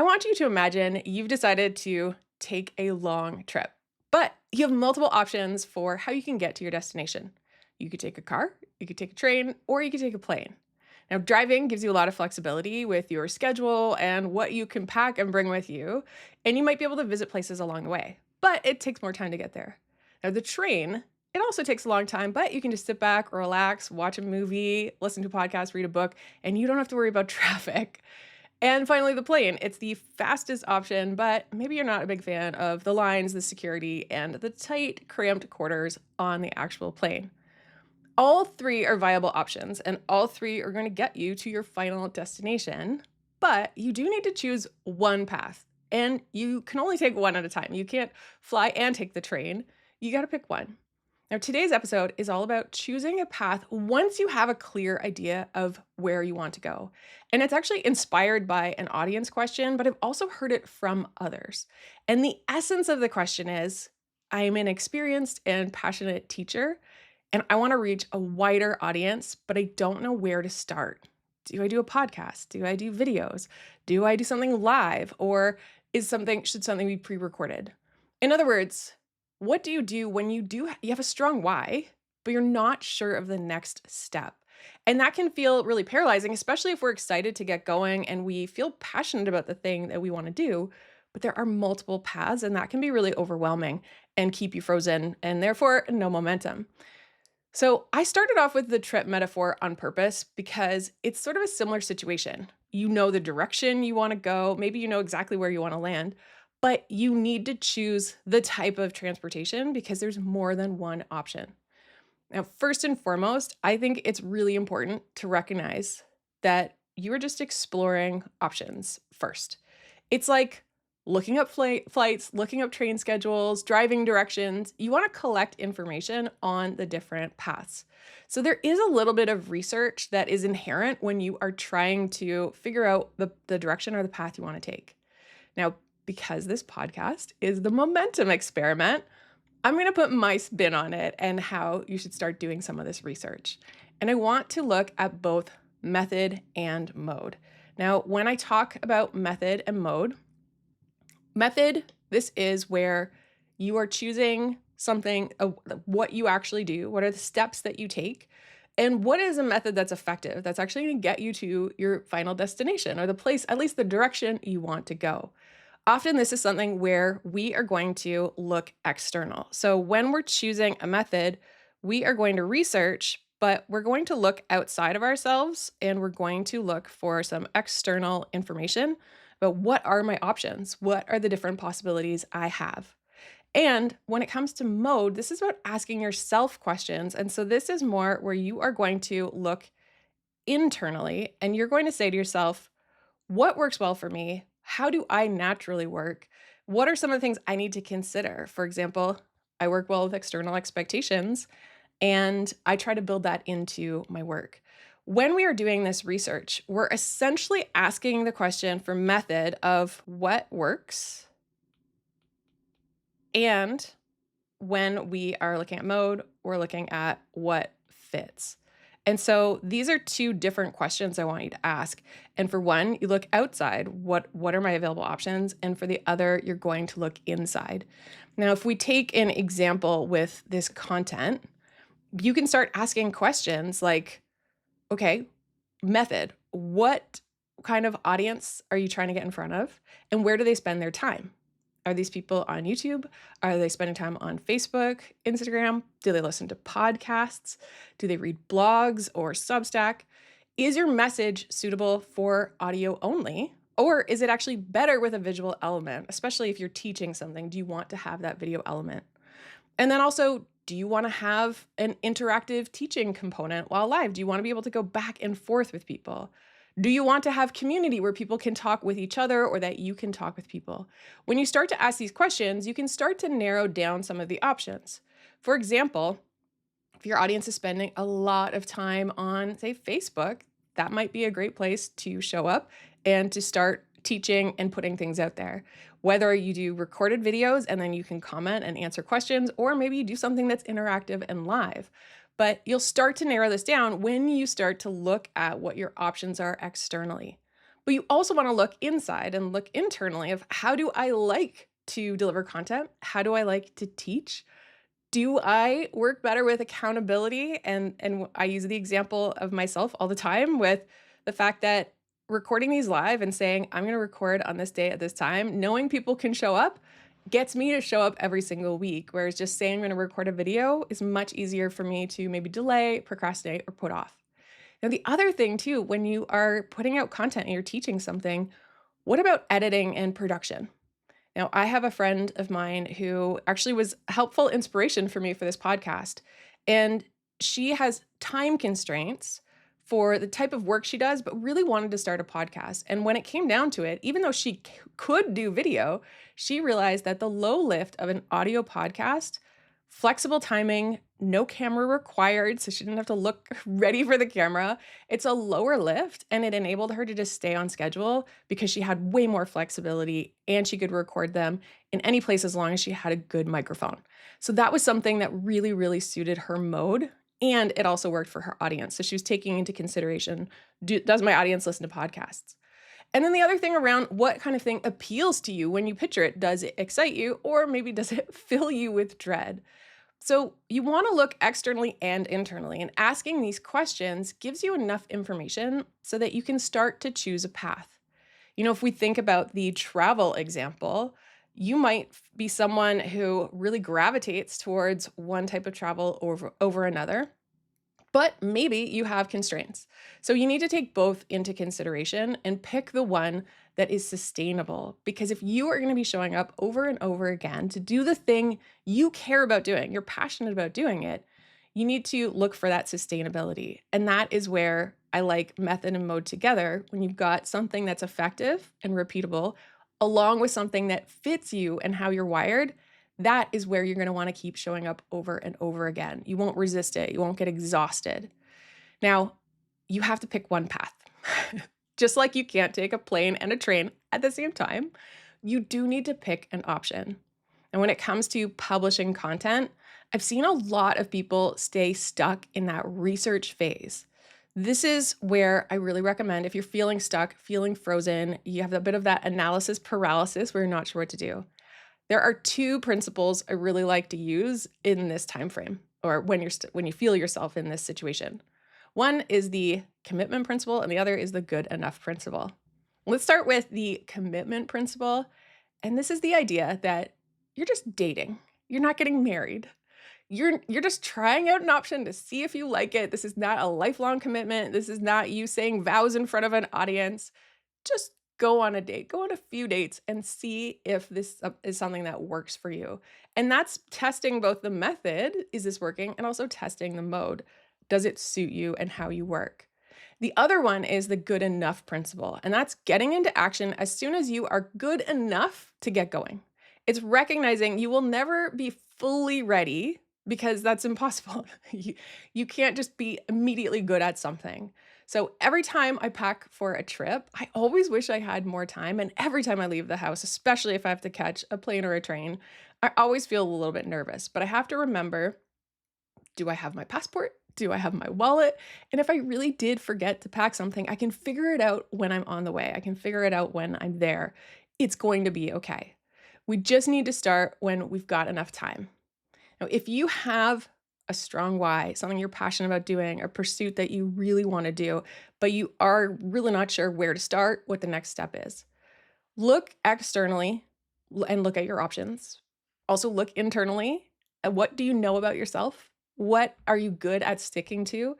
want you to imagine you've decided to take a long trip, but you have multiple options for how you can get to your destination. You could take a car, you could take a train, or you could take a plane. Now, driving gives you a lot of flexibility with your schedule and what you can pack and bring with you, and you might be able to visit places along the way, but it takes more time to get there. Now, the train, it also takes a long time, but you can just sit back, relax, watch a movie, listen to a podcast, read a book, and you don't have to worry about traffic. And finally, the plane. It's the fastest option, but maybe you're not a big fan of the lines, the security, and the tight, cramped quarters on the actual plane. All three are viable options, and all three are going to get you to your final destination, but you do need to choose one path, and you can only take one at a time. You can't fly and take the train. You got to pick one. Now, today's episode is all about choosing a path once you have a clear idea of where you want to go. And it's actually inspired by an audience question, but I've also heard it from others. And the essence of the question is, I'm an experienced and passionate teacher, and I want to reach a wider audience, but I don't know where to start. Do I do a podcast? Do I do videos? Do I do something live? Or should something be pre-recorded? In other words, what do you do when you have a strong why, but you're not sure of the next step? And that can feel really paralyzing, especially if we're excited to get going and we feel passionate about the thing that we want to do, but there are multiple paths and that can be really overwhelming and keep you frozen and therefore no momentum. So I started off with the trip metaphor on purpose because it's sort of a similar situation. You know the direction you want to go, maybe you know exactly where you want to land, but you need to choose the type of transportation because there's more than one option. Now, first and foremost, I think it's really important to recognize that you are just exploring options first. It's like looking up flights, looking up train schedules, driving directions. You want to collect information on the different paths. So there is a little bit of research that is inherent when you are trying to figure out the direction or the path you want to take. Now, because this podcast is the momentum experiment, I'm going to put my spin on it and how you should start doing some of this research. And I want to look at both method and mode. Now, when I talk about method and mode, this is where you are choosing something, what you actually do, what are the steps that you take, and what is a method that's effective, that's actually going to get you to your final destination or the place, at least the direction you want to go. Often this is something where we are going to look external. So when we're choosing a method, we are going to research, but we're going to look outside of ourselves and we're going to look for some external information about what are my options? What are the different possibilities I have? And when it comes to mode, this is about asking yourself questions. And so this is more where you are going to look internally and you're going to say to yourself, what works well for me? How do I naturally work? What are some of the things I need to consider? For example, I work well with external expectations, and I try to build that into my work. When we are doing this research, we're essentially asking the question for method of what works. And when we are looking at mode, we're looking at what fits. And so these are two different questions I want you to ask. And for one, you look outside, what are my available options? And for the other, you're going to look inside. Now, if we take an example with this content, you can start asking questions like, okay, method, what kind of audience are you trying to get in front of? And where do they spend their time? Are these people on YouTube? Are they spending time on Facebook, Instagram? Do they listen to podcasts? Do they read blogs or Substack? Is your message suitable for audio only? Or is it actually better with a visual element, especially if you're teaching something? Do you want to have that video element? And then also, do you want to have an interactive teaching component while live? Do you want to be able to go back and forth with people? Do you want to have community where people can talk with each other or that you can talk with people? When you start to ask these questions, you can start to narrow down some of the options. For example, if your audience is spending a lot of time on, say, Facebook, that might be a great place to show up and to start teaching and putting things out there. Whether you do recorded videos and then you can comment and answer questions, or maybe you do something that's interactive and live. But you'll start to narrow this down when you start to look at what your options are externally. But you also want to look inside and look internally of how do I like to deliver content? How do I like to teach? Do I work better with accountability? And I use the example of myself all the time with the fact that recording these live and saying, I'm going to record on this day at this time, knowing people can show up gets me to show up every single week. Whereas just saying I'm going to record a video is much easier for me to maybe delay, procrastinate, or put off. Now, the other thing too, when you are putting out content and you're teaching something, what about editing and production? Now, I have a friend of mine who actually was helpful inspiration for me for this podcast. And she has time constraints for the type of work she does, but really wanted to start a podcast. And when it came down to it, even though she could do video, she realized that the low lift of an audio podcast, flexible timing, no camera required, so she didn't have to look ready for the camera. It's a lower lift and it enabled her to just stay on schedule because she had way more flexibility and she could record them in any place as long as she had a good microphone. So that was something that really, really suited her mode. And it also worked for her audience. So she was taking into consideration, does my audience listen to podcasts? And then the other thing around what kind of thing appeals to you when you picture it, does it excite you or maybe does it fill you with dread? So you want to look externally and internally, and asking these questions gives you enough information so that you can start to choose a path. If we think about the travel example, you might be someone who really gravitates towards one type of travel over another, but maybe you have constraints. So you need to take both into consideration and pick the one that is sustainable. Because if you are going to be showing up over and over again to do the thing you care about doing, you're passionate about doing it, you need to look for that sustainability. And that is where I like method and mode together, when you've got something that's effective and repeatable, along with something that fits you and how you're wired. That is where you're going to want to keep showing up over and over again. You won't resist it. You won't get exhausted. Now, you have to pick one path. Just like you can't take a plane and a train at the same time, you do need to pick an option. And when it comes to publishing content, I've seen a lot of people stay stuck in that research phase. This is where I really recommend, if you're feeling stuck, feeling frozen, you have a bit of that analysis paralysis where you're not sure what to do. There are two principles I really like to use in this time frame, or when you feel yourself in this situation. One is the commitment principle, and the other is the good enough principle. Let's start with the commitment principle. And this is the idea that you're just dating. You're not getting married. You're just trying out an option to see if you like it. This is not a lifelong commitment. This is not you saying vows in front of an audience. Just go on a date, go on a few dates and see if this is something that works for you. And that's testing both the method, is this working, and also testing the mode. Does it suit you and how you work? The other one is the good enough principle, and that's getting into action as soon as you are good enough to get going. It's recognizing you will never be fully ready because that's impossible. You can't just be immediately good at something. So every time I pack for a trip, I always wish I had more time. And every time I leave the house, especially if I have to catch a plane or a train, I always feel a little bit nervous. But I have to remember, do I have my passport? Do I have my wallet? And if I really did forget to pack something, I can figure it out when I'm on the way. I can figure it out when I'm there. It's going to be okay. We just need to start when we've got enough time. Now, if you have a strong why, something you're passionate about doing, a pursuit that you really want to do, but you are really not sure where to start, what the next step is, look externally and look at your options. Also, look internally at what do you know about yourself? What are you good at sticking to?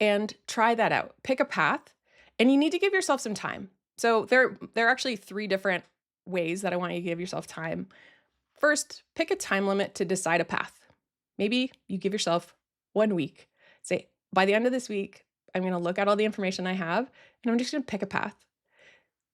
And try that out. Pick a path, and you need to give yourself some time. So there are actually three different ways that I want you to give yourself time. First, pick a time limit to decide a path. Maybe you give yourself 1 week. Say, by the end of this week, I'm going to look at all the information I have, and I'm just going to pick a path.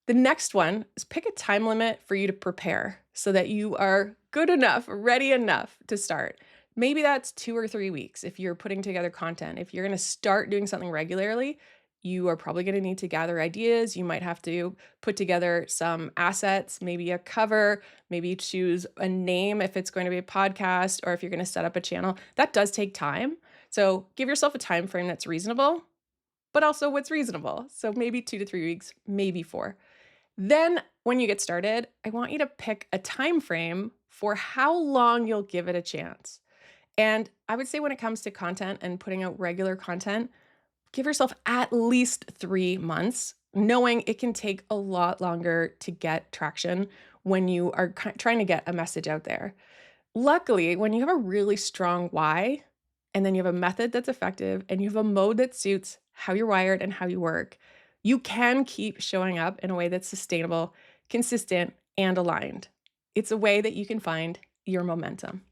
The next one is pick a time limit for you to prepare so that you are good enough, ready enough to start. Maybe that's 2 or 3 weeks if you're putting together content. If you're going to start doing something regularly, you are probably going to need to gather ideas. You might have to put together some assets, maybe a cover, maybe choose a name if it's going to be a podcast or if you're going to set up a channel. That does take time. So give yourself a time frame that's reasonable. but also what's reasonable. So maybe 2 to 3 weeks, maybe four. Then, when you get started, I want you to pick a time frame for how long you'll give it a chance. And I would say when it comes to content and putting out regular content, give yourself at least 3 months, knowing it can take a lot longer to get traction when you are trying to get a message out there. Luckily, when you have a really strong why, and then you have a method that's effective, and you have a mode that suits how you're wired and how you work, you can keep showing up in a way that's sustainable, consistent, and aligned. It's a way that you can find your momentum.